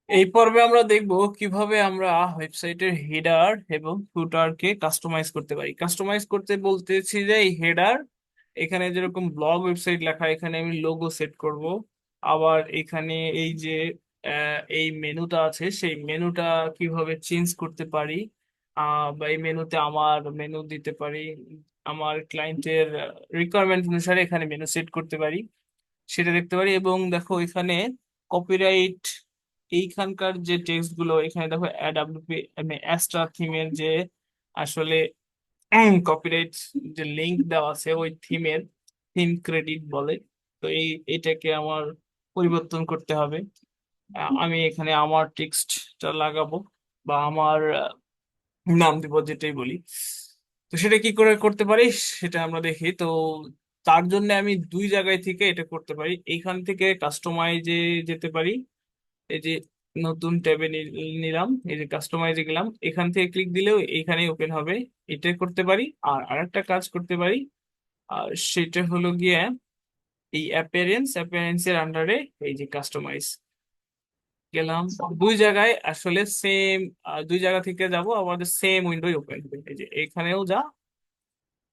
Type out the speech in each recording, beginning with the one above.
এই পর্বে আমরা দেখব কিভাবে আমরা ওয়েবসাইটের হেডার এবং ফুটারকে কাস্টমাইজ করতে পারি। কাস্টমাইজ করতে বলতেছি যে এই হেডার, এখানে যেরকম ব্লগ ওয়েবসাইট লেখা, এখানে আমি লোগো সেট করব। আবার এখানে এই যে এই মেনুটা আছে, সেই মেনুটা কিভাবে চেঞ্জ করতে পারি, বা এই মেনুতে আমার মেনু দিতে পারি, আমার ক্লায়েন্টের রিকোয়ারমেন্ট অনুসারে এখানে মেনু সেট করতে পারি, সেটা দেখতে পারি। এবং দেখো এখানে কপিরাইট, এইখানকার যে টেক্সট গুলো, এখানে দেখো এডব্লিউপি মানে অ্যাস্ট্রা থিমের যে আসলে কপিরাইট যে লিংক দেওয়া আছে ওই থিমের, থিম ক্রেডিট বলে। তো এটাকে আমার পরিবর্তন করতে হবে। আমি এখানে আমার টেক্সটটা লাগাবো বা আমার নাম দিব, যেটাই বলি। তো সেটা কি করে করতে পারি সেটা আমরা দেখি। তো তার জন্য আমি দুই জায়গায় থেকে এটা করতে পারি। এইখান থেকে কাস্টমাইজে যেতে পারি, এই যে নতুন ট্যাবে নিলাম, এই যে কাস্টমাইজে গেলাম, এখান থেকে ক্লিক দিলেও এইখানে ওপেন হবে। এটা করতে পারি। আর আরেকটা কাজ করতে পারি, আর সেটা হলো গিয়ে এই অ্যাপিয়ারেন্সের আন্ডারে এই যে কাস্টমাইজ গেলাম। দুই জায়গায় আসলে সেম, দুই জায়গা থেকে যাব, আমাদের সেম উইন্ডোই ওপেন হবে। এই যে এখানেও যা,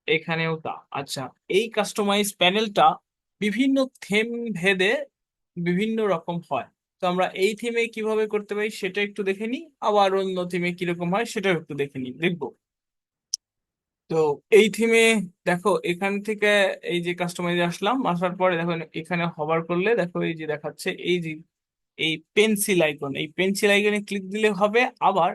এখানেও তা। আচ্ছা, এই কাস্টমাইজ প্যানেলটা বিভিন্ন থিম ভেদে বিভিন্ন রকম হয়। তো আমরা এই থিমে কিভাবে করতে পারি সেটা একটু দেখে নিই, আবার অন্য থিমে কিরকম হয় সেটাও একটু দেখে নিই, দেখবো। তো এই থিমে দেখো এখান থেকে এই যে কাস্টমাইজে আসলাম, আসার পরে দেখো এখানে হবার করলে দেখো এই যে দেখাচ্ছে এই যে এই পেন্সিল আইকন, এই পেন্সিল আইকনে ক্লিক দিলে হবে। আবার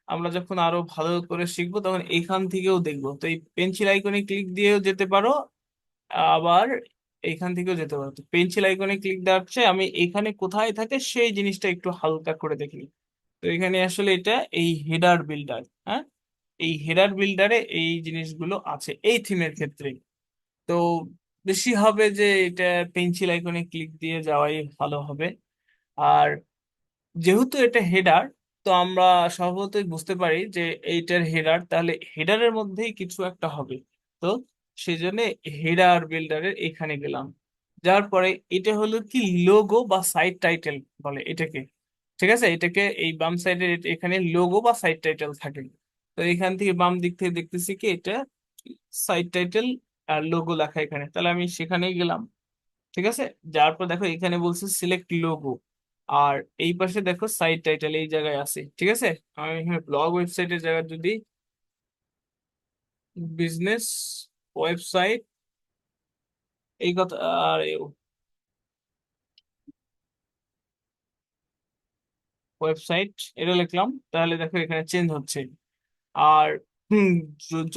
আমরা যখন আরো ভালো করে শিখবো তখন এখান থেকেও দেখবো। তো এই পেন্সিল আইকনে ক্লিক দিয়েও যেতে পারো, আবার এইখান থেকেও যেতে পারো। তো পেন্সিল আইকনে ক্লিক দেওয়ার চেয়ে আমি এখানে কোথায় থাকে সেই জিনিসটা একটু হালকা করে দেখি। তো এখানে আসলে এটা এই হেডার বিল্ডার, হ্যাঁ, এই হেডার বিল্ডারে এই জিনিসগুলো আছে এই থিমের ক্ষেত্রে। তো বেশি হবে যে এটা পেন্সিল আইকনে ক্লিক দিয়ে যাওয়াই ভালো হবে। আর যেহেতু এটা হেডার, তো আমরা স্বভাবতই বুঝতে পারি যে এইটার হেডার, তাহলে হেডারের মধ্যেই কিছু একটা হবে। তো সেই জন্য হেডার বিল্ডারের এখানে গেলাম, যার পরে এটা হলো কি লোগো বা সাইট টাইটেল বলে এটাকে। ঠিক আছে, এটাকে এই বাম সাইডের এখানে লোগো বা সাইট টাইটেল থাকে। তো এখান থেকে বাম দিক থেকে দেখতেছি কি এটা সাইট টাইটেল আর লোগো লেখা এখানে, তাহলে আমি সেখানেই গেলাম। ঠিক আছে, যার পর দেখো এখানে বলছে সিলেক্ট লোগো, আর এই পাশে দেখো সাইট টাইটেল এই জায়গায় আছে। ঠিক আছে, আমি এখানে ব্লগ ওয়েবসাইটের জায়গায় যদি বিজনেস ওয়েবসাইট এই কথা, আর ওয়েবসাইট এটা লিখলাম, তাহলে দেখো এখানে চেঞ্জ হচ্ছে। আর হুম,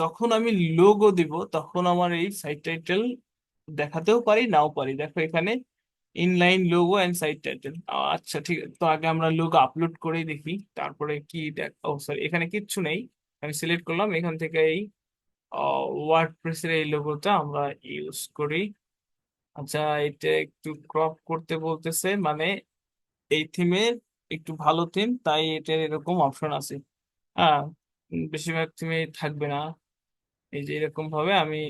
যখন আমি লোগো দিব তখন আমার এই সাইট টাইটেল দেখাতেও পারি নাও পারি। দেখো এখানে inline logo and site title. আচ্ছা ঠিক আছে, তো আগে আমরা লোগো আপলোড করেই দেখি, তারপরে কি দেখ, ও সরি এখানে কিচ্ছু নেই। আমি সিলেক্ট করলাম এখান থেকে এই ওয়ার্ডপ্রেসের এই লোগোটা আমরা ইউজ করি। আচ্ছা, এটা একটু ক্রপ করতে বলতেছে, মানে এই থিমের একটু ভালো থিম তাই এটার এরকম অপশন আছে। হ্যাঁ, বেশিরভাগ থিমে থাকবে না। এই যে এরকম ভাবে আমি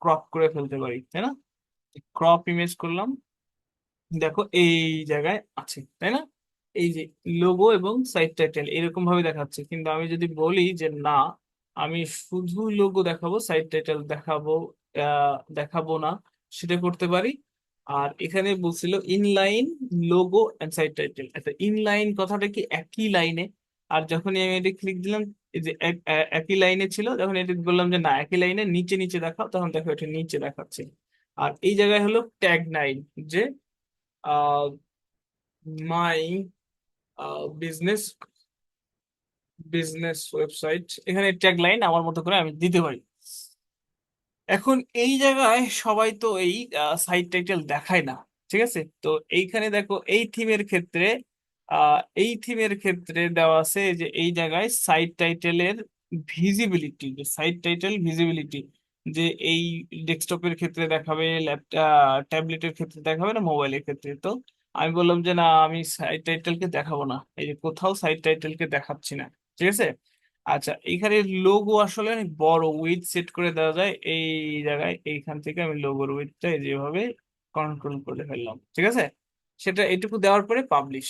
ক্রপ করে ফেলতে পারি, তাই না? ক্রপ ইমেজ করলাম, দেখো এই জায়গায় আছে, তাই না? এই যে লোগো এবং সাইড টাইটেল এরকম ভাবে দেখাচ্ছে। কিন্তু আমি যদি বলি যে না, আমি শুধু লোগো দেখাবো, সাইড টাইটেল দেখাবো, দেখাবো না, সেটা করতে পারি। আর এখানে বলছিল inline logo and side title, আচ্ছা ইনলাইন কথাটা কি একই লাইনে। আর যখনই আমি এটা ক্লিক দিলাম, এই যে একই লাইনে ছিল, যখন এটা বললাম যে না একই লাইনে নিচে নিচে দেখাও, তখন দেখো এটা নিচে দেখাচ্ছে। আর এই জায়গায় হলো ট্যাগ নাইন, যে মাই বিজনেস বিজনেস ওয়েবসাইট, এখানে ট্যাগ লাইন আমার মতো করে আমি দিতে পারি। এখন এই জায়গায় সবাই তো এই সাইট টাইটেল দেখায় না। ঠিক আছে, তো এইখানে দেখো এই থিমের ক্ষেত্রে, এই থিমের ক্ষেত্রে দেওয়া আছে যে এই জায়গায় সাইট টাইটেলের ভিজিবিলিটি, যে সাইট টাইটেল ভিজিবিলিটি, যে এই ডেস্কটপের ক্ষেত্রে দেখাবে, ট্যাবলেটের ক্ষেত্রে দেখাবে না মোবাইলের ক্ষেত্রে। তো আমি বললাম যে না, আমি সাইট টাইটেলকে দেখাবো না, এই যে কোথাও সাইট টাইটেলকে দেখাচ্ছি না। ঠিক আছে। আচ্ছা, এখানে লোগো আসলে অনেক বড় উইথ সেট করে দেওয়া যায় এই জায়গায়, এইখান থেকে আমি লোগোর উইথটা যেভাবে কন্ট্রোল করে ফেললাম। ঠিক আছে, সেটা এইটুকু দেওয়ার পরে পাবলিশ।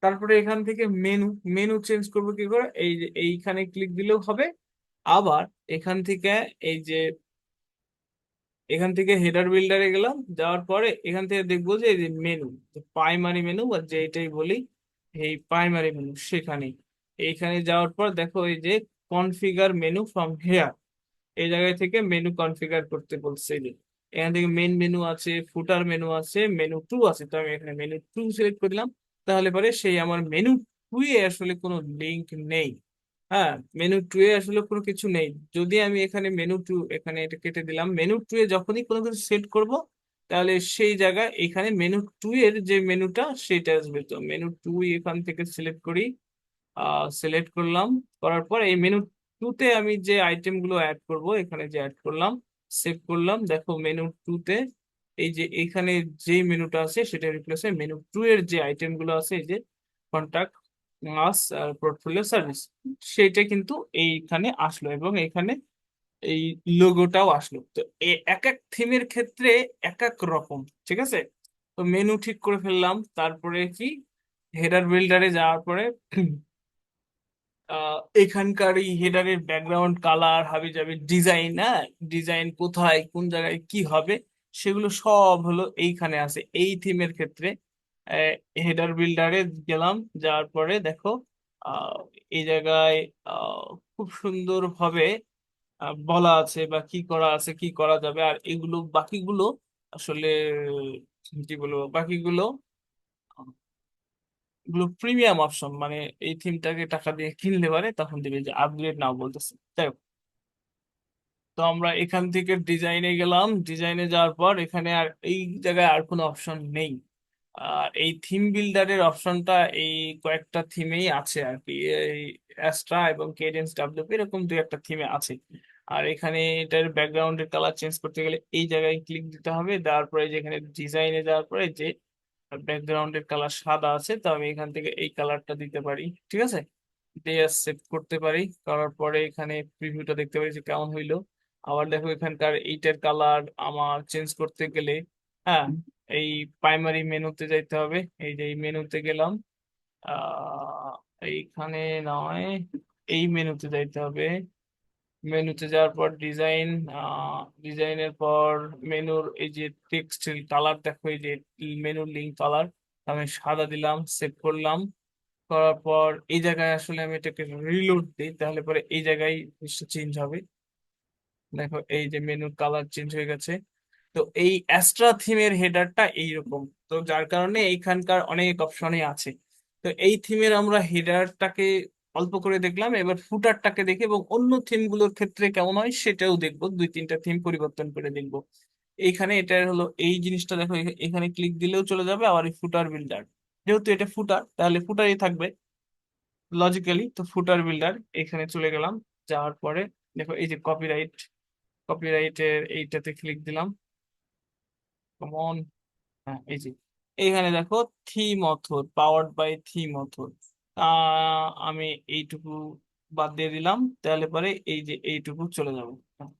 তারপরে এখান থেকে মেনু, মেনু চেঞ্জ করবো কি করে, এই যে এইখানে ক্লিক দিলেও হবে। আবার এখান থেকে এই যে এখান থেকে হেডার বিল্ডারে গেলাম, যাওয়ার পরে এখান থেকে দেখবো যে এই যে মেনু, প্রাইমারি মেনু বা যেটাই বলি, এই প্রাইমারি মেনু সেখানে, এইখানে যাওয়ার পর দেখো এই যে কনফিগার মেনু ফ্রম হেয়ার, এই জায়গায় থেকে মেনু কনফিগার করতে বলছে যে এখান থেকে মেন মেনু আছে, ফুটার মেনু আছে, মেনু টু আছে, তো আমি এখানে মেনু টু সিলেক্ট করে দিলাম। তাহলে পরে সেই আমার মেনু টু এ আসলে কোনো লিংক নেই। হ্যাঁ, মেনু টু এ আসলে কোনো কিছু নেই। যদি আমি এখানে মেনু টু, এখানে এটা কেটে দিলাম, মেনু টু এ যখনই কোনো কিছু সেট করব, তাহলে সেই জায়গায় এখানে মেনু টু এর যে মেনুটা সেটা আসবে। তো মেনু টু এখান থেকে সিলেক্ট করি, সিলেক্ট করলাম, করার পর এই মেনু টুতে আমি যে আইটেম গুলো অ্যাড করব, এখানে যে অ্যাড করলাম, সেভ করলাম, দেখো মেনু টুতে এই যে এখানে যে মেনুটা আছে সেটা রিপ্লেসে মেনু টু এর যে আইটেম গুলো আছে, এই যে কন্টাক্ট মাস আর পোর্টফোলিও সার্ভিস, সেইটা কিন্তু এইখানে আসলো এবং এখানে এই লোগোটাও আসলো। তো এক এক থিমের ক্ষেত্রে এক এক রকম, ঠিক আছে। তো মেনু ঠিক করে ফেললাম, তারপরে কি হেডার বিল্ডারে যাওয়ার পরে এখানকার এই হেডারের ব্যাকগ্রাউন্ড কালার, হাবি জাবি ডিজাইন, হ্যাঁ, ডিজাইন কোথায় কোন জায়গায় কি হবে সেগুলো সব হলো এইখানে আছে এই থিমের ক্ষেত্রে। হেডার বিল্ডারে গেলাম, যাওয়ার পরে দেখো আহ, এই জায়গায় আহ, খুব সুন্দর ভাবে বলা আছে বা কি করা আছে, কি করা যাবে। আর এগুলো বাকিগুলো আসলে কি বলবো, বাকিগুলো এগুলো প্রিমিয়াম অপশন, মানে এই থিমটাকে টাকা দিয়ে কিনলে পারে তখন দিবে, যে আপগ্রেড নাও বলতেছে। যাই হোক, তো আমরা এখান থেকে ডিজাইনে গেলাম, ডিজাইনে যাওয়ার পর এখানে আর এই জায়গায় আর কোনো অপশন নেই। আর এই থিম বিল্ডারের অপশনটা এই কয়েকটা থিমেই আছে আর কি, এই অ্যাস্ট্রা এবং কেডেন্স ডাব্লিউপি এরকম দুই একটা থিমে আছে। আর এখানে এটার ব্যাকগ্রাউন্ডের কালার চেঞ্জ করতে গেলে এই জায়গায় ক্লিক দিতে হবে, দেওয়ার পরে যেখানে ডিজাইনে যাওয়ার পরে যে ব্যাকগ্রাউন্ডের কালার সাদা আছে, তো আমি এখান থেকে এই কালারটা দিতে পারি, ঠিক আছে, দিয়ে সেভ করতে পারি। করার পরে এখানে প্রিভিউটা দেখতে পারি যে কেমন হইলো। আবার দেখো এখানকার এইটার কালার আমার চেঞ্জ করতে গেলে, হ্যাঁ, এই প্রাইমারি মেনুতে যাইতে হবে, এই যে এই মেনুতে গেলাম, আহ এইখানে নয়, এই মেনুতে যাইতে হবে। মেনুতে যাওয়ার পর ডিজাইন, ডিজাইনের পর মেনুর এই যে টেক্সট কালার, দেখো এই যে মেনুর লিঙ্ক কালার আমি সাদা দিলাম, সেভ করলাম। করার পর এই জায়গায় আসলে আমি এটাকে রিলোড দিই, তাহলে পরে এই জায়গায় চেঞ্জ হবে। দেখো এই যে মেনুর কালার চেঞ্জ হয়ে গেছে। তো এই অ্যাস্ট্রা থিমের হেডারটা এইরকম, তো যার কারণে এইখানকার অনেক অপশনই আছে। তো এই থিমের আমরা হেডারটাকে অল্প করে দেখলাম, এবার ফুটারটাকে দেখে এবং অন্য থিমগুলোর ক্ষেত্রে কেমন হয় সেটাও দেখবো, দুই তিনটা থিম পরিবর্তন করে দেখবো। এইখানে এটা হলো এই জিনিসটা, দেখো এখানে ক্লিক দিলেও চলে যাবে। আবার এই ফুটার বিল্ডার, যেহেতু এটা ফুটার তাহলে ফুটারই থাকবে লজিক্যালি, তো ফুটার বিল্ডার এখানে চলে গেলাম। যাওয়ার পরে দেখো এই যে কপিরাইট, কপিরাইটের এইটাতে ক্লিক দিলাম, কমন, হ্যাঁ এই যে এইখানে দেখো theme author, powered by theme author, আমি এইটুকু বাদ দিয়ে দিলাম, তাহলে পরে এই যে এইটুকু চলে যাবে।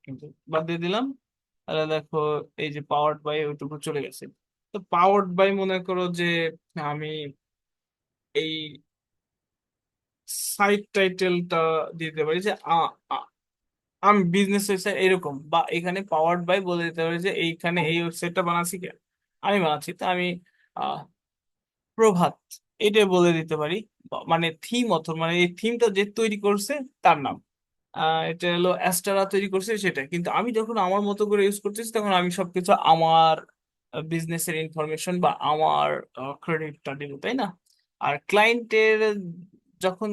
কিন্তু বাদ দিয়ে দিলাম, তাহলে দেখো এই যে পাওয়ার্ড বাই ওইটুকু চলে গেছে। তো পাওয়ার্ড বাই মনে করো যে আমি এই সাইট টাইটেলটা দিতে পারি যে আমি বিজনেস ওয়েবসাইট এরকম, বা এখানে পাওয়ার্ড বাই বলে দিতে পারি যে এইখানে এই ওয়েবসাইটটা বানাচ্ছি কে, আমি বানাচ্ছি, তো আমি আহ, প্রভাত এটা বলে দিতে পারি। মানে থিম অথর, মানে এই থিমটা যে তৈরি করছে তার নাম, এটা হলো অ্যাস্টারা তৈরি করছে সেটা, কিন্তু আমি যখন আমার মতো করে ইউজ করতেছি তখন আমি সবকিছু আমার বিজনেসের ইনফরমেশন বা আমার ক্রেডিটটা দিব, তাই না? আর ক্লায়েন্টের যখন,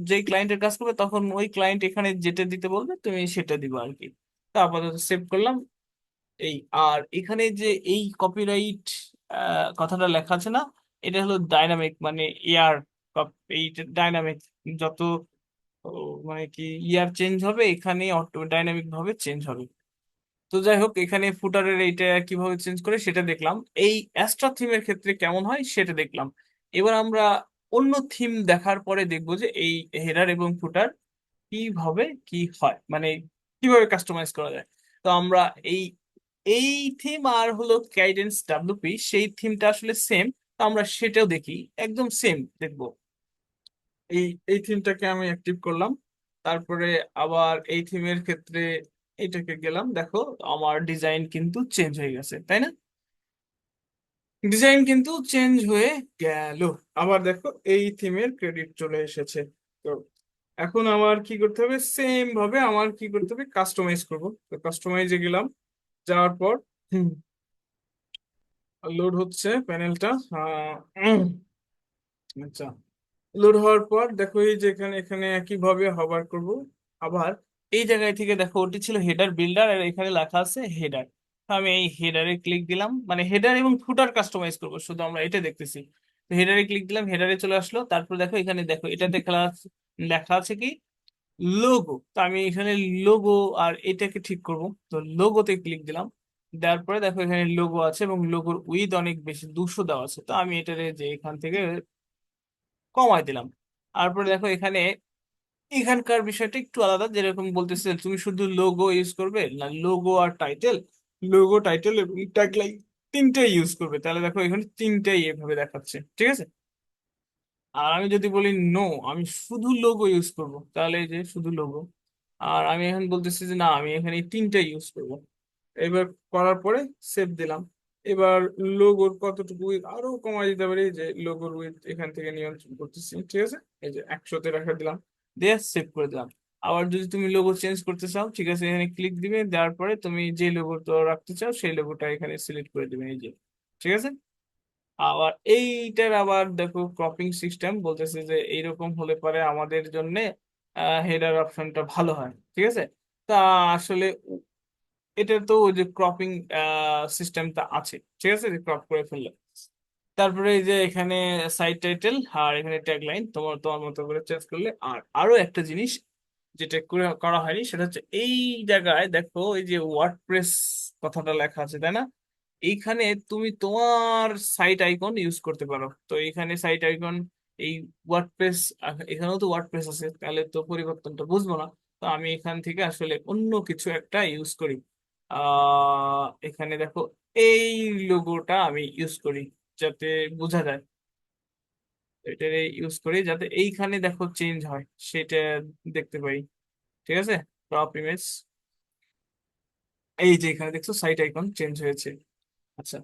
যেই ক্লায়েন্টের কাজ করবে তখন ওই ক্লায়েন্ট এখানে যেটা দিতে বলবে তুমি সেটা দিবা আর কি। তো আপাতত সেভ করলাম। এই আর এখানে যে এই কপিরাইট কথাটা লেখা আছে না, এটা হলো ডাইনামিক, মানে ইয়ার, এই ডাইনামিক যত ও, মানে কি ইয়ার চেঞ্জ হবে এখানে অটো ডাইনামিক ভাবে চেঞ্জ হবে। তো যাই হোক, এখানে ফুটারের এইটা কিভাবে চেঞ্জ করে সেটা দেখলাম, এই অ্যাস্ট্রা থিমের ক্ষেত্রে কেমন হয় সেটা দেখলাম। এবার আমরা অন্য থিম দেখার পরে দেখবো যে এই হেডার এবং ফুটার কিভাবে কি হয়, মানে কিভাবে কাস্টমাইজ করা যায়। তো আমরা এই এই থিম আর হলো ক্যাডেন্স ডাব্লিউপি, সেই থিমটা আসলে সেম, তো আমরা সেটাও দেখি, একদম সেম দেখবো। এই এই থিমটাকে আমি অ্যাক্টিভ করলাম, তারপরে আবার এই থিমের ক্ষেত্রে এইটাকে গেলাম, দেখো আমার ডিজাইন কিন্তু চেঞ্জ হয়ে গেছে, তাই না? ডিজাইন কিন্তু চেঞ্জ হয়ে গেল। আবার দেখো এই থিমের ক্রেডিট চলে এসেছে। তো এখন আমার কি করতে হবে, সেম ভাবে আমার কি করতে হবে, কাস্টমাইজ করব। তো কাস্টমাইজে গেলাম, যাওয়ার পর লোড হচ্ছে প্যানেলটা। আচ্ছা, লোড হওয়ার পর দেখো এই যে এখানে এখানে একইভাবে হবার করব। আবার এই জায়গায় থেকে দেখো ওটি ছিল হেডার বিল্ডার, আর এখানে লেখা আছে হেডার। আমি এই হেডারে ক্লিক দিলাম, মানে হেডার এবং ফুটার কাস্টমাইজ করব, শুধু আমরা এটা দেখতেছি। তো হেডারে ক্লিক দিলাম, হেডারে চলে আসলো। তারপর দেখো এখানে দেখো এটাতে খেলা লেখা আছে কি, লোগো। তো আমি এখানে লোগো আর এটাকে ঠিক করব। তো লোগোতে ক্লিক দিলাম, দেওয়ার পরে দেখো এখানে লোগো আছে এবং লোগোর উইথ অনেক বেশি 200 দেওয়া আছে। তো আমি এটারে যে এখান থেকে কমাই দিলাম। তারপরে দেখো এখানে এখানকার বিষয়টা একটু আলাদা, যেরকম বলতেছে তুমি শুধু লোগো ইউজ করবে না, লোগো আর টাইটেল, লোগো টাইটেল এবং ট্যাগলাইন তিনটাই ইউজ করবে। তাহলে দেখো এখানে তিনটাই এভাবে দেখাচ্ছে, ঠিক আছে। আর আমি যদি বলি নো, আমি শুধু লোগো ইউজ করব, তাহলে এই যে শুধু লোগো। আর আমি এখন বলতেছি যে না, আমি এখানে এই তিনটাই ইউজ করব। এবার করার পরে সেভ দিলাম। এবার লোগোর কতটুকু আরো কমাই দিতে পারি, যে লোগোর উইথ এখান থেকে নিয়ন্ত্রণ করতেছি, ঠিক আছে। এই যে 100-তে রাখা দিলাম, দিয়ে সেভ করে দিলাম। আবার যদি তুমি লোগো চেঞ্জ করতে চাও, ঠিক আছে, এখানে ক্লিক দিবে, দেওয়ার পরে তুমি যে লোগোটা রাখতে চাও সেই লোগোটা এখানে সিলেক্ট করে দিবে, এই যে, ঠিক আছে। আবার এইটার আবার দেখো ক্রপিং সিস্টেম বলতেছে যে এইরকম হলে পরে আমাদের জন্য হেডার অপশনটা ভালো হয়, ঠিক আছে। তা আসলে এটা তো ওই যে ক্রপিং সিস্টেমটা আছে, ঠিক আছে, যে ক্রপ করে ফেললে। তারপরে এই যে এখানে সাইড টাইটেল আর এখানে ট্যাগলাইন তোমার তোমার মতো করে চেঞ্জ করলে। আর আরো একটা জিনিস যেটা করা হয়নি, সেটা হচ্ছে এই জায়গায় দেখো এই যে ওয়ার্ডপ্রেস কথাটা লেখা আছে, তাই না? এইখানে তুমি তোমার সাইট আইকন ইউজ করতে পারো। তো এইখানে সাইট আইকন, এই ওয়ার্ডপ্রেস, এখানেও তো ওয়ার্ডপ্রেস আছে, তাহলে তো পরিবর্তনটা বুঝবো না। তো আমি এখান থেকে আসলে অন্য কিছু একটা ইউজ করি। এখানে দেখো এই লোগোটা আমি ইউজ করি যাতে বোঝা যায়। এটা ইউজ করি যাতে এইখানে দেখো চেঞ্জ হয় সেটা দেখতে পাই, ঠিক আছে। টপ ইমেজ, এই যে এখানে দেখছো সাইট আইকন চেঞ্জ হয়েছে। আচ্ছা,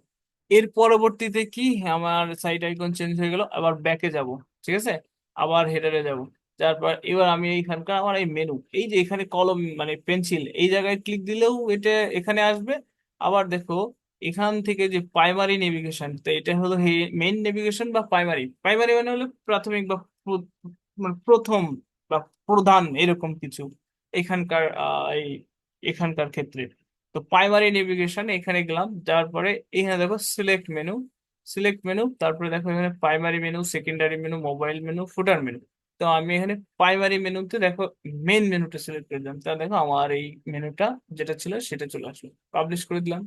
এর পরবর্তীতে কি, আমার সাইট আইকন চেঞ্জ হয়ে গেল, আবার ব্যাকে যাব, ঠিক আছে। আবার হেডারে যাব, তারপর এবার আমি এইখানকার আমার এই মেনু, এই যে এখানে কলম মানে পেন্সিল, এই জায়গায় ক্লিক দিলেও এটা এখানে আসবে। আবার দেখো এখান থেকে যে প্রাইমারি নেভিগেশন, তো এটা হলো মেইন নেভিগেশন বা প্রাইমারি। প্রাইমারি মানে হলো প্রাথমিক বা মানে প্রথম বা প্রধান এরকম কিছু এখানকার এই এখানকার ক্ষেত্রে। তো প্রাইমারি নেভিগেশন এখানে গেলাম, যাওয়ার পরে এখানে দেখো সিলেক্ট মেনু, সিলেক্ট মেনু, তারপরে দেখো এখানে primary menu, secondary menu, mobile menu, ফুটার মেনু। তো আমি এখানে প্রাইমারি মেনুতে দেখো মেন মেনুটা সিলেক্ট করে দিলাম, তা দেখো আমার এই মেনুটা যেটা ছিল সেটা চলে আসলো। পাবলিশ করে দিলাম,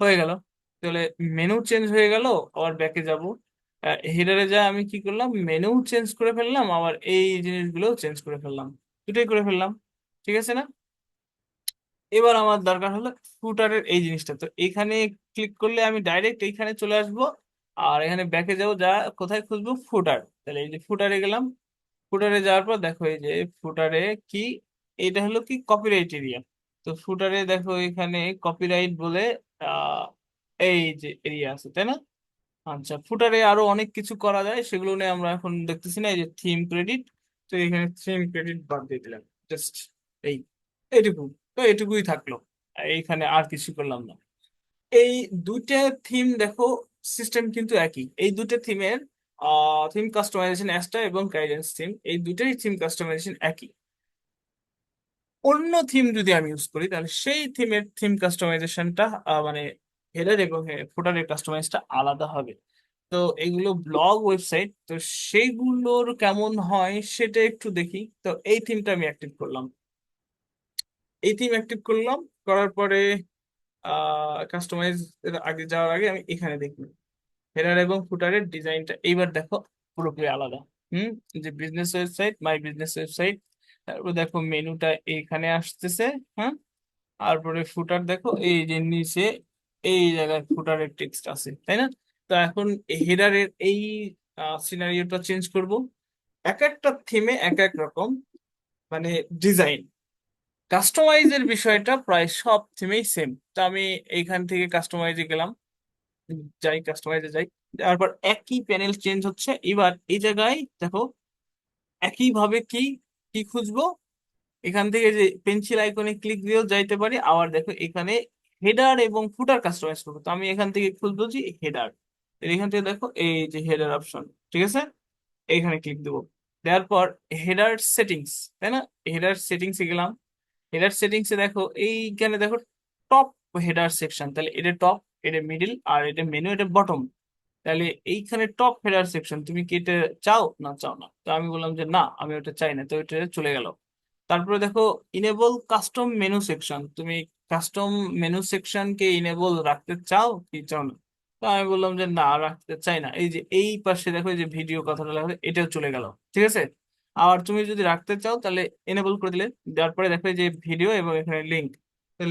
হয়ে গেল। তাহলে মেনু চেঞ্জ হয়ে গেল। আবার ব্যাকে যাব, হেডারে যা আমি কি করলাম, মেনু চেঞ্জ করে ফেললাম, আবার এই জিনিসগুলো চেঞ্জ করে ফেললাম, দুটোই করে ফেললাম, ঠিক আছে না? এবার আমার দরকার হলো ফুটারের এই জিনিসটা। তো এখানে ক্লিক করলে আমি ডাইরেক্ট এইখানে চলে আসব। আর এখানে ব্যাকে যাবো, যা কোথায় খুঁজবো, ফুটার। তাহলে এই যে ফুটারে গেলাম, ফুটারে যাওয়ার পর দেখো এই যে ফুটারে কি, এটা হলো কি কপিরাইট এরিয়া। তো ফুটারে দেখো এখানে কপিরাইট বলে আহ এই যে এরিয়া আছে, তাই না? আচ্ছা, ফুটারে আরো অনেক কিছু করা যায়, সেগুলো নিয়ে আমরা এখন দেখতেছি না। এই যে থিম ক্রেডিট, তো এখানে থিম ক্রেডিট বাদ দিয়ে দিলাম, জাস্ট এই এইটুকু। তো এটুকুই থাকলো, এইখানে আর কিছু করলাম না। এই দুইটা থিম দেখো, সিস্টেম কিন্তু একই। এই দুটো থিমের থিম কাস্টমাইজেশন, অ্যাস্টা এবং গাইডেন্স থিম, এই দুটাই থিম কাস্টমাইজেশন একই। অন্য থিম যদি আমি ইউজ করি, তাহলে সেই থিমের থিম কাস্টমাইজেশনটা মানে হেডার এবং ফুটারের কাস্টমাইজটা আলাদা হবে। তো এগুলো ব্লগ ওয়েবসাইট, তো সেইগুলোর কেমন হয় সেটা একটু দেখি। তো এই থিমটা আমি অ্যাক্টিভ করলাম, এই থিম অ্যাক্টিভ করলাম, করার পরে কাস্টমাইজ আগে যাওয়ার আগে আমি এখানে দেখি হেডার এবং ফুটারের ডিজাইনটা এইবার দেখো পুরোপুরি আলাদা। হুম, যে business website, my business website, তারপর দেখো মেনুটা এখানে আসতেছে। হ্যাঁ, তারপরে ফুটার দেখো এই যে নিচে এই জায়গায় ফুটারের টেক্সট আছে, তাই না? তো তো এখন হেডারের এই সিনারিওটা চেঞ্জ করব। এক একটা থিমে এক এক রকম মানে ডিজাইন। কাস্টমাইজের বিষয়টা প্রায় সব থিমেই সেম। তো আমি এইখান থেকে কাস্টমাইজে গেলাম, যাই কাস্টমাইজে যাই, তারপর একই প্যানেল চেঞ্জ হচ্ছে। এবার এই জায়গায় দেখো একই ভাবে কি কি খুঁজবো, এখান থেকে যে পেন্সিল আইকনে ক্লিক দিয়েও যাইতে পারি। আবার দেখো এখানে হেডার এবং ফুটার কাস্টমাইজ করবো, তো আমি এখান থেকে খুঁজবো যে হেডার। এখান থেকে দেখো এই যে হেডার অপশন, ঠিক আছে, এইখানে ক্লিক দেবো। দেওয়ার পর হেডার সেটিংস, তাই না, হেডার সেটিংস এ গেলাম। হেডার সেটিংস এ দেখো এইখানে দেখো টপ হেডার সেকশন, তাহলে এটা টপ, এটা মিডিল, আর এটা মেনু, এটা বটম। তাহলে এইখানে টপ হেডার সেকশন তুমি কি এটা চাও না চাও না? তো আমি বললাম যে না, আমি ওটা চাই না, তো এটা চলে গেল। তারপরে দেখো ইনেবল কাস্টম মেনু সেকশন, তুমি কাস্টম মেনু সেকশন কে ইনেবল রাখতে চাও কি চাও না? তো আমি বললাম যে না, রাখতে চাই না। এই যে এই পাশে দেখো এই যে ভিডিও কথাটা লেখা, এটাও চলে গেল, ঠিক আছে। আর তুমি যদি রাখতে চাও তাহলে এনেবল করে দিলে। দেওয়ার পরে দেখো এই যে ভিডিও এবং এখানে লিঙ্ক,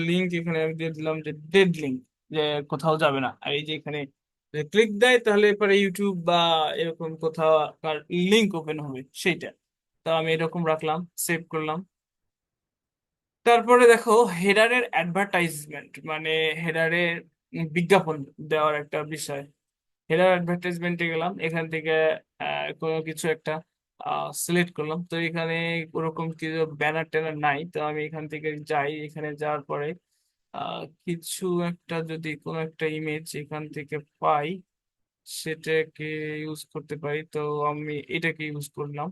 লিঙ্ক এখানে আমি দিয়ে দিলাম যে ডেড লিঙ্ক, যে কোথাও যাবে না। আর এই যে এখানে ক্লিক দেয় তাহলে পরে ইউটিউব বা এরকম কোথাও লিঙ্ক ওপেন হবে সেইটা। তো আমি এরকম রাখলাম, সেভ করলাম। তারপরে দেখো হেডারের অ্যাডভার্টাইজমেন্ট, মানে হেডারের বিজ্ঞাপন দেওয়ার একটা বিষয়। হেডার অ্যাডভার্টাইজমেন্টে গেলাম, এখান থেকে কোনো কিছু একটা সিলেক্ট করলাম। তো এখানে ওরকম কিছু ব্যানার ট্যানার নাই, তো আমি এখান থেকে যাই। এখানে যাওয়ার পরে কিছু একটা যদি কোনো একটা ইমেজ এখান থেকে পাই, সেটাকে ইউজ করতে পারি। তো আমি এটাকে ইউজ করলাম,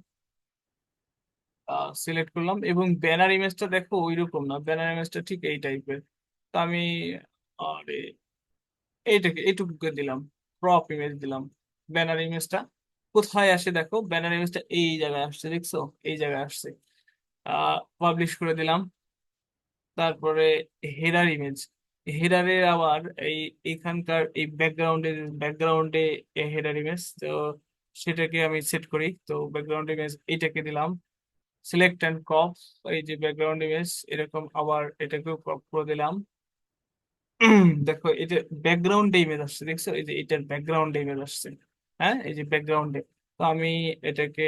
সিলেক্ট করলাম। এবং ব্যানার ইমেজটা দেখো ওইরকম না, ব্যানার ইমেজটা ঠিক এই টাইপের। তো আমি আরে এইটাকে এইটুকুকে দিলাম, ক্রপ ইমেজ দিলাম। ব্যানার ইমেজটা কোথায় আসে দেখো, ব্যানার ইমেজটা এই জায়গায় আসছে, দেখছো, এই জায়গায় আসছে। পাবলিশ করে দিলাম। তারপরে হেডার ইমেজ, হেডারের আবার এই এখানকার এই ব্যাকগ্রাউন্ডে হেডার ইমেজ, তো সেটাকে আমি সেট করি। তো ব্যাকগ্রাউন্ড ইমেজ এইটাকে দিলাম, সিলেক্ট অ্যান্ড ক্রপ। এই যে ব্যাকগ্রাউন্ড ইমেজ এরকম, আবার এটাকেও ক্রপ করে দিলাম। দেখো এই যে ব্যাকগ্রাউন্ডে ইমেজ আসছে, দেখছো, এই যে এটার ব্যাকগ্রাউন্ডে ইমেজ আসছে। হ্যাঁ, এই যে ব্যাকগ্রাউন্ডে। তো আমি এটাকে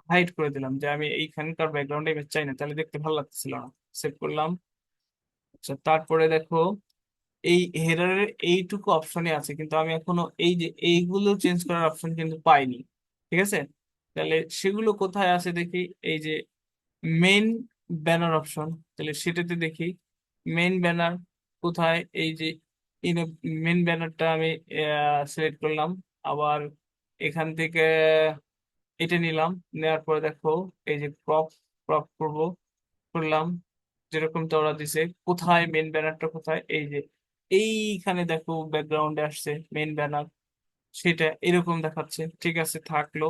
হাইড করে দিলাম, যে আমি এইখানকার ব্যাকগ্রাউন্ডে ইমেজ চাই না, তাহলে দেখতে ভালো লাগতেছিল না। সেভ করলাম। আচ্ছা, তারপরে দেখো এই হেডারের এইটুকু অপশনই আছে, কিন্তু আমি এখনো এই যে এইগুলো চেঞ্জ করার অপশন কিন্তু পাইনি, ঠিক আছে। তাহলে সেগুলো কোথায় আছে দেখি, এই যে মেইন ব্যানার অপশন, তাহলে সেটাতে দেখি মেইন ব্যানার কোথায়। এই যে মেইন ব্যানারটা আমি সিলেক্ট করলাম। আবার এখান থেকে এটা নিলাম, নেওয়ার পরে দেখো এই যে ক্রপ, ক্রপ করলাম যেরকম তো ওরা দিছে। কোথায় মেইন ব্যানারটা কোথায়, এই যে এইখানে দেখো ব্যাকগ্রাউন্ডে আসছে মেইন ব্যানার, সেটা এরকম দেখাচ্ছে, ঠিক আছে, থাকলো।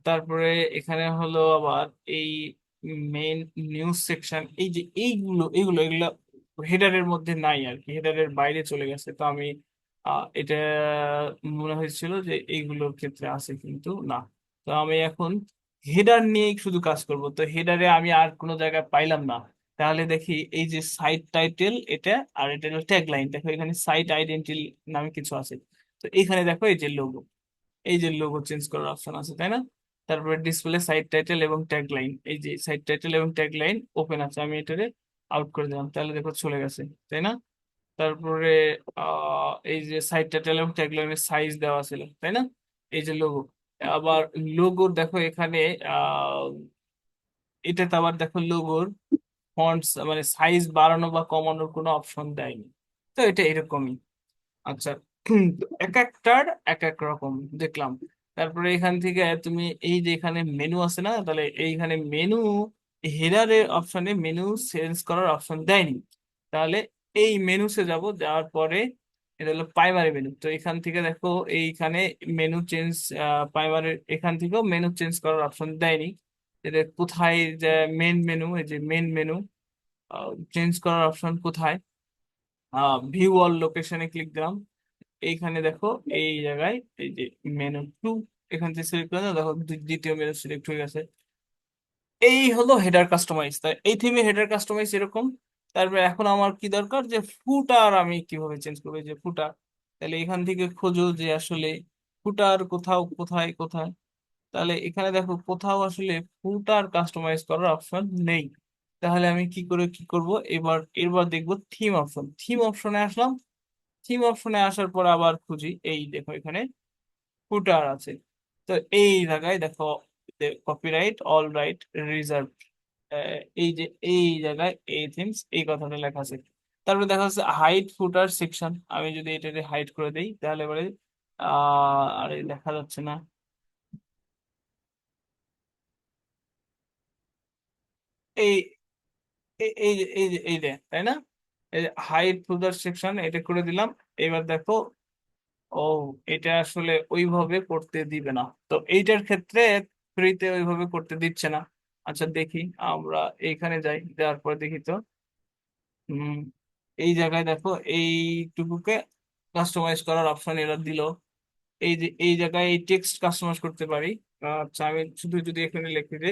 তারপরে এখানে হলো আবার এই মেইন নিউজ সেকশন, এই যে এগুলো হেডারের মধ্যে নাই আর কি, হেডারের বাইরে চলে গেছে। তো আমি এটা মনে হয়েছিল যে এইগুলোর ক্ষেত্রে আছে, কিন্তু না। তো আমি এখন হেডার নিয়ে শুধু কাজ করব। তো হেডারে আমি আর কোনো জায়গায় পাইলাম না। তাহলে দেখি এই যে সাইট টাইটেল এটা, আর এটা হলো ট্যাগ লাইন, দেখো এখানে সাইট আইডেন্টি নামে কিছু আছে। তো এখানে দেখো এই যে লোগো, এই যে লোগো চেঞ্জ করার অপশন আছে, তাই না। তারপরে ডিসপ্লে সাইট টাইটেল এবং ট্যাগ লাইন, এই যে সাইট টাইটেল এবং ট্যাগ লাইন ওপেন আছে, আমি এটারে আউট করে দিলাম, তাহলে দেখো চলে গেছে, তাই না। তারপরে এই যে সাইট টাইটেল এবং ট্যাগ লাইনের সাইজ দেওয়া ছিল, তাই না। এই যে লোগো, আবার লোগোর দেখো এখানে আহ এটাতে আবার দেখো লোগোর ফন্টস মানে সাইজ বাড়ানো বা কমানোর কোনো অপশন দেয়নি। তো এটা এরকমই। আচ্ছা, তো এক একটার এক এক রকম দেখলাম। তারপরে এখান থেকে তুমি এই যে এখানে মেনু আছে না, তাহলে এইখানে মেনু হেডারের অপশনে মেনু চেঞ্জ করার অপশন দেয়নি। তাহলে এই মেনুসে যাব, যাওয়ার পরে এটা হলো প্রাইমারি মেনু। তো এখান থেকে দেখো এইখানে মেনু চেঞ্জ, প্রাইমারি এখান থেকেও মেনু চেঞ্জ করার অপশন দেয়নি। এটা কোথায়, যে মেন মেনু, এই যে মেন মেনু চেঞ্জ করার অপশন কোথায়, ভিউ অল লোকেশনে ক্লিক দিলাম। এইখানে দেখো এই জায়গায় এই যে মেনু টু, এখান থেকে সিলেক্ট করে দাও, দেখো দ্বিতীয় মেনু সিলেক্ট হয়ে গেছে। এই হলো হেডার কাস্টমাইজ। তাই এই থিমে হেডার কাস্টমাইজ এরকম। তারপরে এখন আমার কি দরকার, যে ফুটার আমি কিভাবে চেঞ্জ করবো, এই যে ফুটার। তাহলে এখান থেকে খোঁজো যে আসলে ফুটার কোথাও কোথায় কোথায়। তাহলে এখানে দেখো কোথাও আসলে ফুটার কাস্টমাইজ করার অপশন নেই। তাহলে আমি কি করব, এবার এবার দেখবো থিম অপশন। থিম অপশনে আসলাম। থিম অপশনে আসার পর আবার খুঁজি, এই দেখো এখানে ফুটার আছে। তো এই জায়গায় দেখো কপিরাইট অল রাইট রিজার্ভ, এই যে এই জায়গায় এই থিমস এই কথাটা লেখা আছে। তারপরে দেখা যাচ্ছে হাইড ফুটার সেকশন, আমি যদি এটাকে হাইড করে দেই তাহলে এবারে আরে দেখা যাচ্ছে না। এই এই যে তাই না, এই যে হাইড ফুটার সেকশন এটা করে দিলাম। এবার দেখো, ও এটা আসলে ওইভাবে করতে দিবে না। তো এইটার ক্ষেত্রে ফ্রিতে ওইভাবে করতে দিচ্ছে না। আচ্ছা দেখি, আমরা এইখানে যাই, যাওয়ার পর দেখি তো। হুম, এই জায়গায় দেখো এইটুকুকে কাস্টমাইজ করার অপশন এরা দিল। এই যে এই জায়গায় এই টেক্সট কাস্টমাইজ করতে পারি। আচ্ছা আমি শুধু যদি এখানে লিখি যে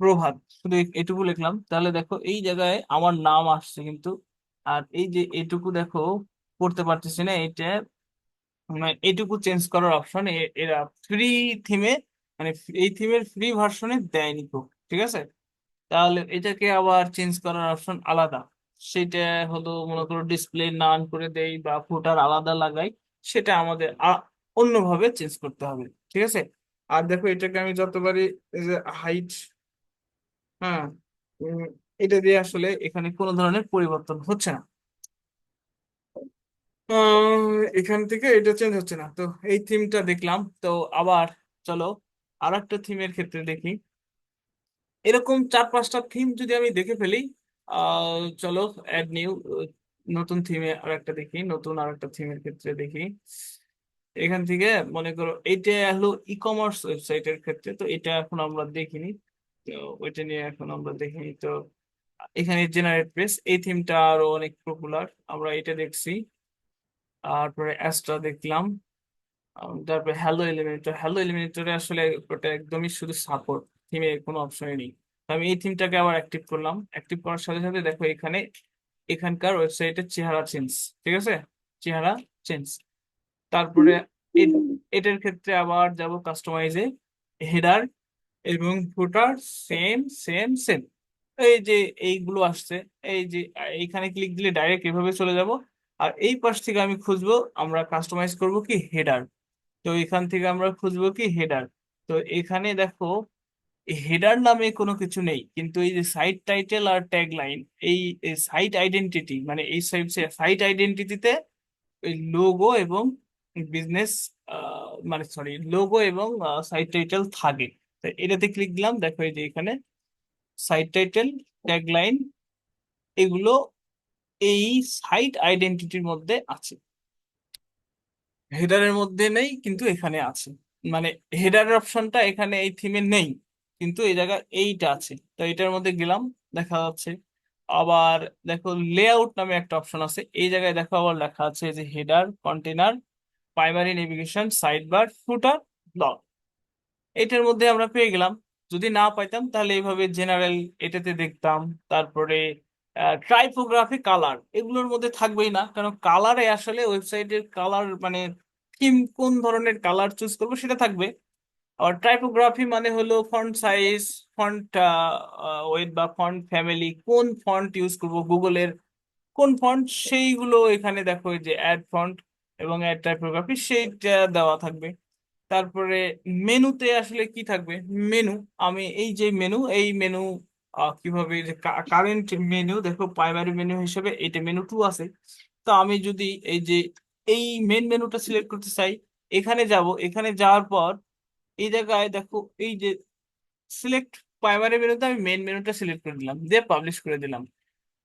প্রভাত, শুধু এটুকু লিখলাম, তাহলে দেখো এই জায়গায় আমার নাম আসছে কিন্তু। আর এই যে এটুকু দেখো করতে পারতেছি না এটা, মানে এইটুকু চেঞ্জ করার অপশন এরা ফ্রি থিমে, মানে এই থিমের ফ্রি ভার্সনে দেয়নি তো। ঠিক আছে, তাহলে এটাকে আবার চেঞ্জ করার অপশন আলাদা। সেটা হলো মনে করো ডিসপ্লে নান করে দেই বা ফুটার আলাদা লাগাই, সেটা আমাদের অন্যভাবে চেঞ্জ করতে হবে। ঠিক আছে, আর দেখো এটাকে আমি যতবারই এই যে হাইট, হ্যাঁ, উম, এটা দিয়ে আসলে এখানে কোনো ধরনের পরিবর্তন হচ্ছে না। এখান থেকে এটা চেঞ্জ হচ্ছে না। তো এই থিমটা দেখলাম তো। আবার চলো আর একটা থিমের ক্ষেত্রে দেখি। এরকম 4-5টা থিম যদি আমি দেখে ফেলি, চলো অ্যাড নিউ, নতুন থিমে আর একটা দেখি, নতুন আর একটা থিমের ক্ষেত্রে দেখি। এখান থেকে মনে করো এইটা হলো ই কমার্স ওয়েবসাইটের ক্ষেত্রে, তো এটা এখন আমরা দেখিনি। তো ওইটা নিয়ে এখন আমরা দেখিনি তো। এখানে জেনারেট পেজ এই থিমটা আরো অনেক পপুলার, আমরা এটা দেখছি। তারপরে অ্যাস্ট্রা দেখলাম। তারপরে হ্যালো এলিমেন্টর, হ্যালো এলিমেন্টরে আসলে ওটা একদমই শুধু সাপোর্ট, থিমে কোনো অপশনই নেই। তো আমি এই থিমটাকে আবার অ্যাক্টিভ করলাম। অ্যাক্টিভ করার সাথে সাথে দেখো এখানে এখানকার ওয়েবসাইটের চেহারা চেঞ্জ। ঠিক আছে, চেহারা চেঞ্জ। তারপরে এ- এটার ক্ষেত্রে আবার যাব কাস্টমাইজে, হেডার এবং ফুটার সেম সেম সেম, এই যে এইগুলো আসছে। এই যে এইখানে ক্লিক দিলে ডাইরেক্ট এভাবে চলে যাব। আর এই পাশ থেকে আমি খুঁজবো, আমরা কাস্টমাইজ করব কি হেডার। তো এখান থেকে আমরা খুঁজবো কি হেডার। তো এখানে দেখো হেডার নামে কোনো কিছু নেই, কিন্তু এই যে সাইট টাইটেল আর ট্যাগ লাইন, এই সাইট আইডেন্টিটি, মানে এই সাইট আইডেন্টিটিতে ওই লোগো এবং বিজনেস, মানে সরি লোগো এবং সাইট টাইটেল থাকে। তো এটাতে ক্লিক দিলাম, দেখো এই যে এখানে সাইট টাইটেল ট্যাগ লাইন এগুলো এই সাইট আইডেন্টিটির মধ্যে আছে, হেডারের মধ্যে নেই কিন্তু এখানে আছে। মানে হেডারের অপশনটা এখানে এই থিমে নেই, কিন্তু এই জায়গায় এইটা আছে। তো এটার মধ্যে গেলাম, দেখা যাচ্ছে। আবার দেখো লেআউট নামে একটা অপশন আছে, এই জায়গায় দেখো আবার লেখা আছে যে header container primary navigation side bar footer block, এটার মধ্যে আমরা পেয়ে গেলাম। যদি না পাইতাম তাহলে এইভাবে জেনারেল এটাতে দেখতাম। তারপরে টাইপোগ্রাফি কালার এগুলোর মধ্যে থাকবেই না, কারণ কালারে আসলে ওয়েবসাইটের কালার মানে থিম কোন ধরনের কালার চুজ করবো সেটা থাকবে। আর টাইপোগ্রাফি মানে হলো ফন্ট সাইজ, ফন্ট ওয়েট বা ফন্ট ফ্যামিলি, কোন ফন্ট ইউজ করব গুগলের কোন ফন্ট, সেইগুলো এখানে দেখো এই যে অ্যাড ফন্ট এবং অ্যাড টাইপোগ্রাফি সেইটা দেওয়া থাকবে। তারপরে মেনুতে আসলে কি থাকবে, মেনু, আমি এই যে মেনু এই মেনু কিভাবে যে কারেন্ট মেনু দেখো প্রাইমারি মেনু হিসেবে এটা মেনু 2 আছে। তো আমি যদি এই যে এই মেন মেনুটা সিলেক্ট করতে চাই, এখানে যাব, এখানে যাওয়ার পর এই জায়গায় দেখো এই যে সিলেক্ট প্রাইমারি মেনুতে আমি মেন মেনুটা সিলেক্ট করে দিলাম, দিয়ে পাবলিশ করে দিলাম।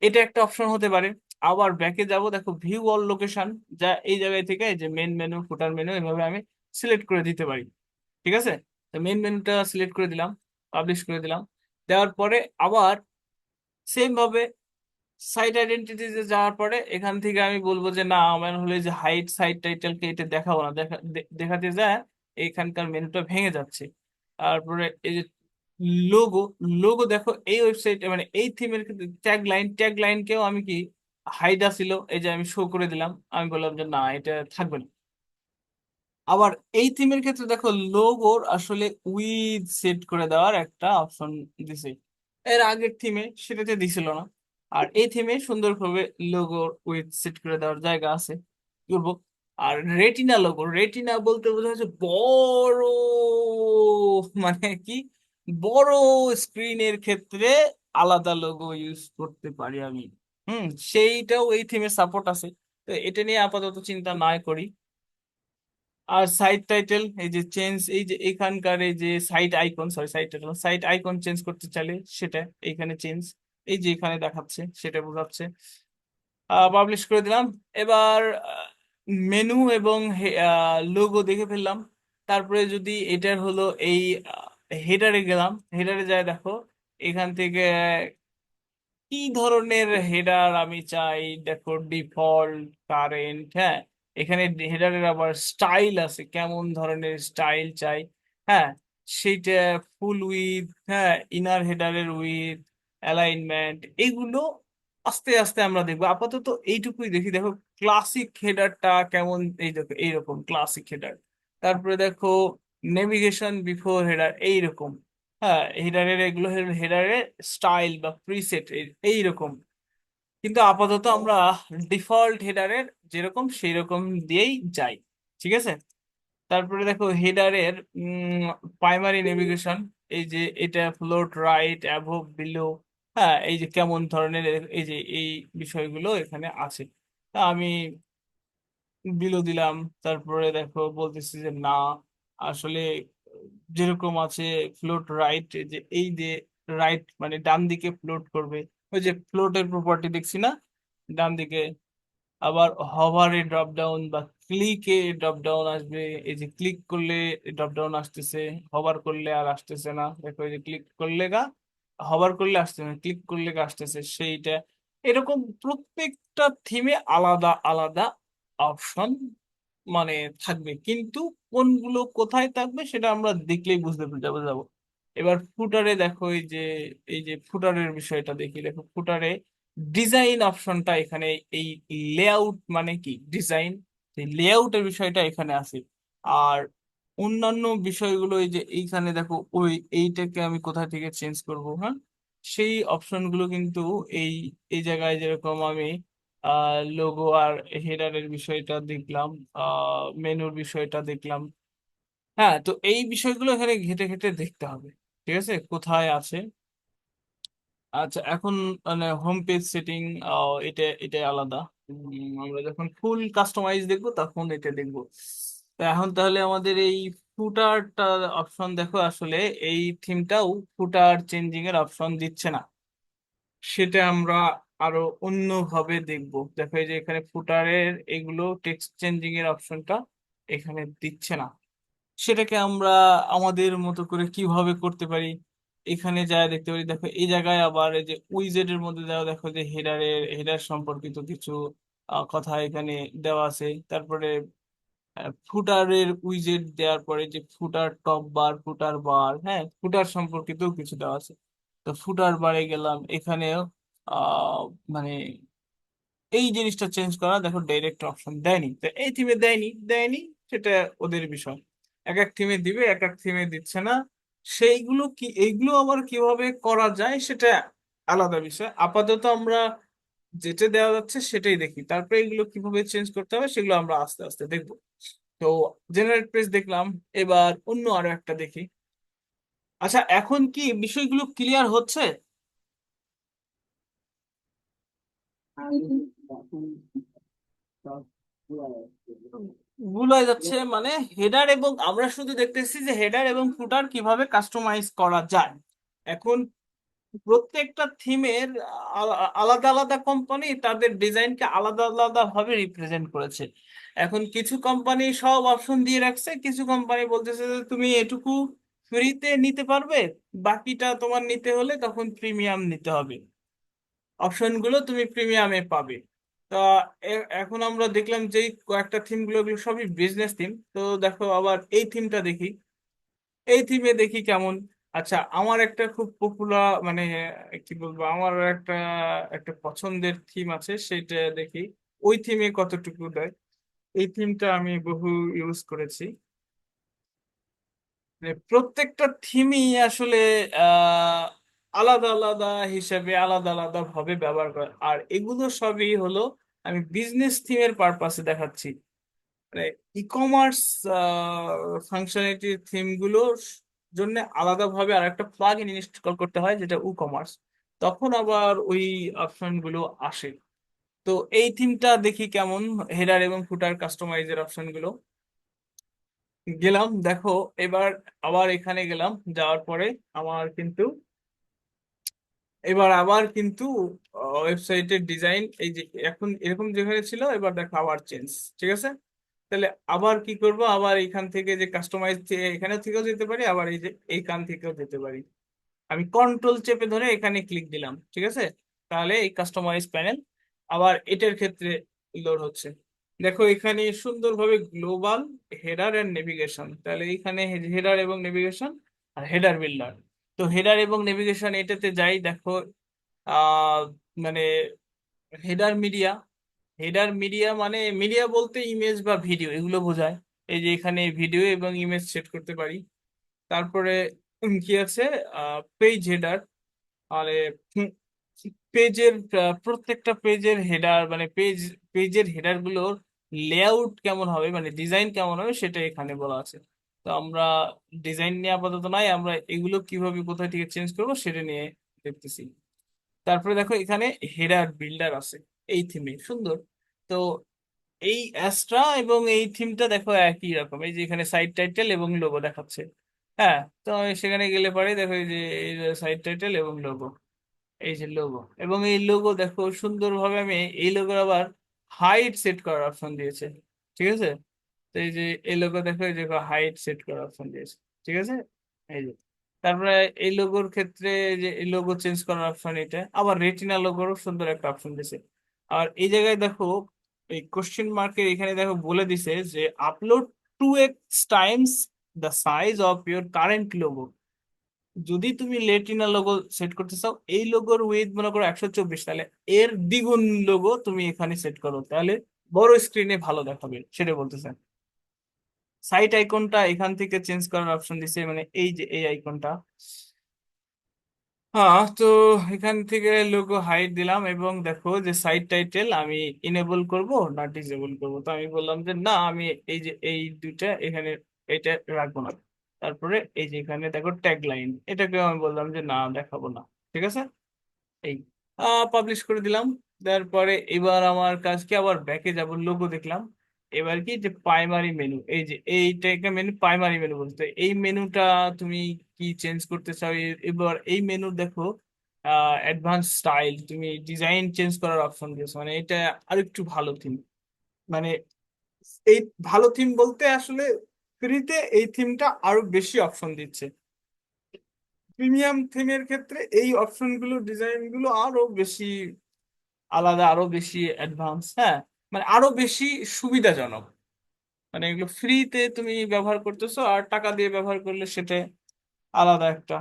এটা একটা অপশন হতে পারে। আবার ব্যাকে যাব, দেখো ভিউ অল লোকেশন, যা এই জায়গায় থেকে এই যে মেন মেনু ফুটার মেনু এভাবে আমি সিলেক্ট করে দিতে পারি। ঠিক আছে, তো মেন মেনুটা সিলেক্ট করে দিলাম, পাবলিশ করে দিলাম। দেওয়ার পরে আবার সেম ভাবে সাইট আইডেন্টিটিতে যাওয়ার পরে এখান থেকে আমি বলবো যে না আমার হলে যে হাইট সাইট টাইটেলকে এটা দেখাবো না, দেখাতে যায় এখানকার মেনুটা ভেঙে যাচ্ছে। তারপরে এই যে লোগো, লোগো দেখো এই ওয়েবসাইট মানে এই থিমের ক্ষেত্রে ট্যাগ লাইনকেও আমি কি হাইড ছিল, এই যে আমি শো করে দিলাম, আমি বললাম যে না এটা থাকবে না। আবার এই থিমের ক্ষেত্রে দেখো লোগোর আসলে উইথ সেট করে দেওয়ার একটা অপশন দিছে, এর আগের থিমে সেটাতে দিছিল না। আর এই থিমে সুন্দরভাবে লোগোর উইথ সেট করে দেওয়ার জায়গা আছে, কি করবো। আর রেটিনা লোগো, রেটিনা বলতে বোঝা হচ্ছে বড়, মানে কি, বড় স্ক্রিনের ক্ষেত্রে আলাদা লোগো ইউজ করতে পারি আমি। হুম, সেইটাও এই থিমে সাপোর্ট আছে। তো এটা নিয়ে আপাতত চিন্তা নাই করি। আর সাইট টাইটেল, এই যে চেঞ্জ, এই যে এখানকার এই যে site icon, sorry site title, site icon change করতে চাইলে সেটা এইখানে চেঞ্জ, এই যে এখানে দেখাচ্ছে সেটা বোঝাচ্ছে। পাবলিশ করে দিলাম। এবার মেনু এবং লোগো দেখে ফেললাম। তারপরে যদি এটার হলো এই হেডারে গেলাম, হেডারে যায় দেখো এখান থেকে কি ধরনের হেডার আমি চাই, দেখো ডিফল্ট, কারেন্ট, হ্যাঁ, এখানে হেডারের আবার স্টাইল আছে, কেমন ধরনের স্টাইল চাই, হ্যাঁ, সেইটা ফুল উইথ, হ্যাঁ, ইনার হেডারের উইথ, অ্যালাইনমেন্ট, এগুলো আস্তে আস্তে আমরা দেখবো। আপাতত এইটুকুই দেখি। দেখো ক্লাসিক হেডারটা কেমন, এই দেখো এইরকম ক্লাসিক হেডার। তারপরে দেখো নেভিগেশন বিফোর হেডার এইরকম, হ্যাঁ, হেডারের এগুলো হেডারের স্টাইল বা প্রিসেট এইরকম। কিন্তু আপাতত আমরা ডিফল্ট হেডারের যেরকম সেই রকম দিয়েই যাই, ঠিক আছে। তারপরে দেখো হেডারের প্রাইমারি নেভিগেশন, এই যে এটা ফ্লোট, রাইট, অ্যাভব, বিলো, হ্যাঁ, এই যে কেমন ধরনের এই যে এই বিষয়গুলো এখানে আছে। তা আমি বিলো দিলাম। তারপরে দেখো বলতেছি যে না, আসলে যেরকম আছে ফ্লোট রাইট, যে এই যে রাইট মানে ডান দিকে ফ্লোট করবে, ওই যে ফ্লোটের প্রপার্টি দেখছি না ডান দিকে। আবার হভারে ড্রপ ডাউন বা ক্লিকে ড্রপ ডাউন আসবে, এই যে ক্লিক করলে ড্রপ ডাউন আসতেছে, হভার করলে আর আসতেছে না, দেখো এই যে ক্লিক করলে গা, হভার করলে আসতেছে না, ক্লিক করলে গা আসতেছে সেইটা। এরকম প্রত্যেকটা থিমে আলাদা আলাদা অপশন মানে থাকবে, কিন্তু কোনগুলো কোথায় থাকবে সেটা আমরা দেখলেই বুঝতে যাবো যাবো। এবার ফুটারে দেখো এই যে ফুটারের বিষয়টা দেখি, দেখো ফুটারে ডিজাইন অপশনটা এখানে, এই লেআউট মানে কি ডিজাইন, এই লেআউটের বিষয়টা এখানে আছে। আর অন্যান্য বিষয়গুলো এই যে এইখানে দেখো, ওই এইটাকে আমি কোথা থেকে চেঞ্জ করব, হ্যাঁ, সেই অপশনগুলো কিন্তু এই এই জায়গায় যেরকম আমি লোগো আর হেডারের বিষয়টা দেখলাম, মেনুর বিষয়টা দেখলাম, হ্যাঁ, তো এই বিষয়গুলো এখানে ঘেটে ঘেটে দেখতে হবে, ঠিক আছে, কোথায় আছে। আচ্ছা এখন মানে হোম পেজ সেটিং, এটা এটা আলাদা। আমরা যখন ফুল কাস্টমাইজ দেখবো তখন এটা দেখবো। তো এখন তাহলে আমাদের এই ফুটারটা অপশন দেখো, আসলে এই থিমটাও ফুটার চেঞ্জিং এর অপশন দিচ্ছে না, সেটা আমরা আরো অন্যভাবে দেখবো। দেখো এই যে এখানে ফুটারের এগুলো টেক্সট চেঞ্জিং এর অপশনটা এখানে দিচ্ছে না, সেটাকে আমরা আমাদের মতো করে কিভাবে করতে পারি। এখানে যা দেখতে পারি, দেখো এই জায়গায় আবার এই যে উইজেট এর মধ্যে দেওয়া, দেখো যে হেডার সম্পর্কিত কিছু কথা এখানে দেওয়া আছে। তারপরে ফুটারের উইজেট দেওয়ার পরে যে ফুটার টপ বার, ফুটার বার, হ্যাঁ, ফুটার সম্পর্কিত কিছু দেওয়া আছে। তো ফুটার বারে গেলাম, এখানেও আহ মানে এই জিনিসটা চেঞ্জ করা, দেখো ডাইরেক্ট অপশন দেয়নি, তো এই থিমে দেয়নি সেটা ওদের বিষয়। এক এক থিমে দিবে, এক এক থিমে দিচ্ছে না, সেইগুলো কি, এইগুলো আবার কিভাবে করা যায় সেটা আলাদা বিষয়। আপাতত আমরা যেটা দেওয়া যাচ্ছে সেটাই দেখি, তারপরে এগুলো কিভাবে চেঞ্জ করতে হবে সেগুলো আমরা আস্তে আস্তে দেখবো। তো জেনারেট পেজ দেখলাম, এবার অন্য আরো একটা দেখি। আচ্ছা এখন কি বিষয়গুলো ক্লিয়ার হচ্ছে? ভুল হয়ে যাচ্ছে মানে হেডার, এবং আমরা শুধু দেখতেছি যে হেডার এবং ফুটার কিভাবে কাস্টমাইজ করা যায়। এখন প্রত্যেকটা থিমের আলাদা আলাদা কোম্পানি তাদের ডিজাইনকে আলাদা আলাদা ভাবে রিপ্রেজেন্ট করেছে। এখন কিছু কোম্পানি সব অপশন দিয়ে রাখছে, কিছু কোম্পানি বলতেছে যে তুমি এটুকু ফ্রিতে নিতে পারবে, বাকিটা তোমার নিতে হলে তখন প্রিমিয়াম নিতে হবে, অপশনগুলো তুমি প্রিমিয়ামে পাবে। তা এখন আমরা দেখলাম যে এই কয়েকটা থিম গুলো, এগুলো সবই বিজনেস থিম। তো দেখো আবার এই থিমটা দেখি, এই থিমে দেখি কেমন। আচ্ছা, আমার একটা খুব পপুলার মানে কি বলবো, আমার একটা একটা পছন্দের থিম আছে, সেটা দেখি ওই থিমে কতটুকু দেয়। এই থিমটা আমি বহু ইউজ করেছি। মানে প্রত্যেকটা থিমই আসলে আহ আলাদা আলাদা হিসেবে আলাদা আলাদা ভাবে ব্যবহার করে, আর এগুলো সবই হলো আমি বিজনেস থিমের পারপাসে দেখাচ্ছি। মানে ই কমার্স ফাংশনালিটি থিম গুলোর জন্য আলাদাভাবে আর একটা প্লাগ ইন ইনস্টল করতে হয়, যেটা ই কমার্স, তখন আবার ওই অপশন গুলো আসে। তো এই থিমটা দেখি কেমন, হেডার এবং ফুটার কাস্টমাইজের অপশন গুলো। গেলাম, দেখো এবার আবার এখানে গেলাম, যাওয়ার পরে আমার কিন্তু এবার আবার কিন্তু ওয়েবসাইটের ডিজাইন এই যে এখন এরকম যেখানে ছিল, এবার দেখো আবার চেঞ্জ। ঠিক আছে, তাহলে আবার কি করব, আবার এখান থেকে যে কাস্টমাইজ, এখানে থেকেও যেতে পারি, আবার এই যে এইখান থেকেও যেতে পারি। আমি কন্ট্রোল চেপে ধরে এখানে ক্লিক দিলাম, ঠিক আছে, তাহলে এই কাস্টমাইজ প্যানেল আবার এটার ক্ষেত্রে লোড হচ্ছে। দেখো এখানে সুন্দরভাবে গ্লোবাল হেডার এন্ড নেভিগেশন, তাহলে এখানে হেডার এবং নেভিগেশন আর হেডার বিল্ডার। তো হেডার এবং নেভিগেশন এটাতে যাই, দেখো আহ মানে হেডার মিডিয়া। হেডার মিডিয়া মানে মিডিয়া বলতে ইমেজ বা ভিডিও এগুলো বোঝায়। এই যে এখানে ভিডিও এবং ইমেজ সেট করতে পারি। তারপরে কি আছে, পেজ হেডার, মানে পেজের প্রত্যেকটা পেজের হেডার মানে পেজের হেডার গুলোর লেআউট কেমন হবে, মানে ডিজাইন কেমন হবে, সেটা এখানে বলা আছে। তো আমরা ডিজাইন নিয়ে আপাতত নাই, আমরা এগুলো কিভাবে কোথায় থেকে চেঞ্জ করবো সেটা নিয়ে দেখতেছি। তারপরে দেখো এখানে হেডার বিল্ডার আছে এই থিমে, সুন্দর। তো এই অ্যাস্ট্রা এবং এই থিমটা দেখো একই রকম, এই যে এখানে সাইড টাইটেল এবং লোগো দেখাচ্ছে। হ্যাঁ, তো আমি সেখানে গেলে পরে দেখো এই যে সাইড টাইটেল এবং লোগো, এই যে লোগো এবং এই লোগো দেখো সুন্দরভাবে আমি এই লোগোর আবার হাইট সেট করার অপশন দিয়েছে। ঠিক আছে, তো এই যে এই লোগো দেখো, এই যে হাইট সেট করার অপশন দিয়েছে। ঠিক আছে, এই যে তারপরে এই লোগোর ক্ষেত্রে যে এই লোগো চেঞ্জ করার অপশন, এটা আবার রেটিনা লোগোরও সুন্দর একটা অপশন দিয়েছে। আর এই জায়গায় দেখো এই কোশ্চেন মার্কের এখানে দেখো বলে দিছে যে upload 2x Times the size of your current logo. যদি তুমি লেটিনা লোগো সেট করতে চাও, এই লোগোর উইথ মনে করো 124, তাহলে এর দ্বিগুণ লোগো তুমি এখানে সেট করো, তাহলে বড় স্ক্রিনে ভালো দেখাবে, সেটা বলতেছেন। সাইট আইকনটা এখান থেকে চেঞ্জ করার অপশন দিছে, মানে এই যে এই আইকনটা। হ্যাঁ, তো এখান থেকে লোগো হাইট দিলাম এবং দেখো যে সাইট টাইটেল আমি ইনেবল করব না ডিসেবল করব, তো আমি বললাম যে না, আমি এই যে এই দুইটা এখানে এটা রাখবো না। তারপরে এই যে এখানে দেখো ট্যাগ লাইন, এটাকে আমি বললাম যে না, দেখাবো না। ঠিক আছে, এই পাবলিশ করে দিলাম। তারপরে এবার আমার কাজ কি, আবার ব্যাকে যাব, লোগো দেখলাম। এবার কি যে প্রাইমারি মেনু, এই যে এইটা একটা মেনু, প্রাইমারি মেনু বলতে এই মেনুটা তুমি কি চেঞ্জ করতে চাও। এবার এই মেনু দেখো অ্যাডভান্স স্টাইল, তুমি ডিজাইন চেঞ্জ করার অপশন দিয়েছো, মানে এটা আরেকটু ভালো থিম। মানে এই ভালো থিম বলতে আসলে ফ্রিতে এই থিমটা আরো বেশি অপশন দিচ্ছে। প্রিমিয়াম থিমের ক্ষেত্রে এই অপশনগুলো ডিজাইনগুলো আরো বেশি আলাদা, আরো বেশি অ্যাডভান্স। হ্যাঁ, মানে আরো বেশি সুবিধাজনক। মানে এগুলো ফ্রিতে তুমি ব্যবহার করতেছো, আর টাকা দিয়ে ব্যবহার করলে সেটা আলাদা একটা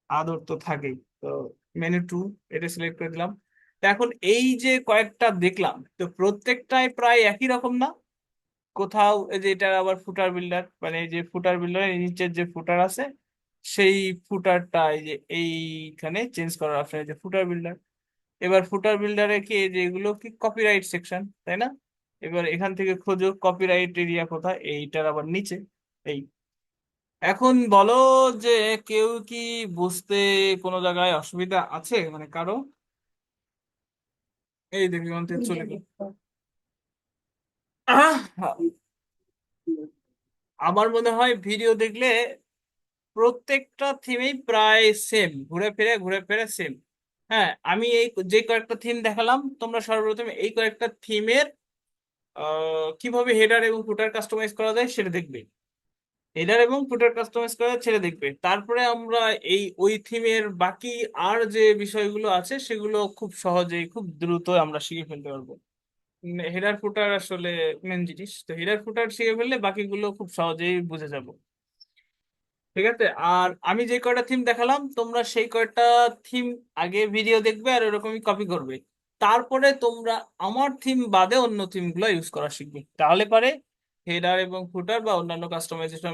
আদর তো থাকেই। তো মেনু টু, এটা সিলেক্ট করে দিলাম। তো এখন এই যে কয়েকটা দেখলাম, তো প্রত্যেকটাই প্রায় একই রকম না। কোথাও এই যে এটা আবার ফুটার বিল্ডার, মানে এই যে ফুটার বিল্ডারের নিচের যে ফুটার আছে, সেই ফুটারটা এই যে এইখানে চেঞ্জ করার অপশন, এই যে ফুটার বিল্ডার। এবার ফুটার বিল্ডারে কি এই যে এগুলো কি কপিরাইট সেকশন, তাই না? এবার এখান থেকে খোঁজো কপিরাইট এরিয়া কোথায়, এইটার আবার নিচে। এই এখন বলো যে কেউ কি বুঝতে কোনো জায়গায় অসুবিধা আছে, মানে কারো? এই দেখি অন্তে চলে গেল। আমার মনে হয় ভিডিও দেখলে প্রত্যেকটা থিমেই প্রায় সেম, ঘুরে ফিরে সেম। হ্যাঁ, আমি এই যে কয়েকটা থিম দেখালাম, তোমরা সর্বপ্রথম এই কয়েকটা থিমের কিভাবে হেডার এবং ফুটার কাস্টমাইজ করা যায় সেটা দেখবে। হেডার এবং ফুটার কাস্টমাইজ করা ছেড়ে দেখবে, তারপরে আমরা এই ওই থিমের বাকি আর যে বিষয়গুলো আছে সেগুলো খুব সহজেই খুব দ্রুত আমরা শিখে ফেলতে পারবো। হেডার ফুটার আসলে মেন জিনিস, তো হেডার ফুটার শিখে ফেললে বাকিগুলো খুব সহজেই বুঝে যাব। ঠিক আছে। আর আমি যে কয়টা থিম দেখালাম তোমরা সেই কয়টা থিম আগে ভিডিও দেখবে আর এরকমই কপি করবে, তারপরে তোমরা আমার থিম বাদে অন্য থিম গুলো ইউজ করা শিখবে, তাহলে পারে হেডার এবং ফুটার বা অন্যান্য কাস্টমাইজেশন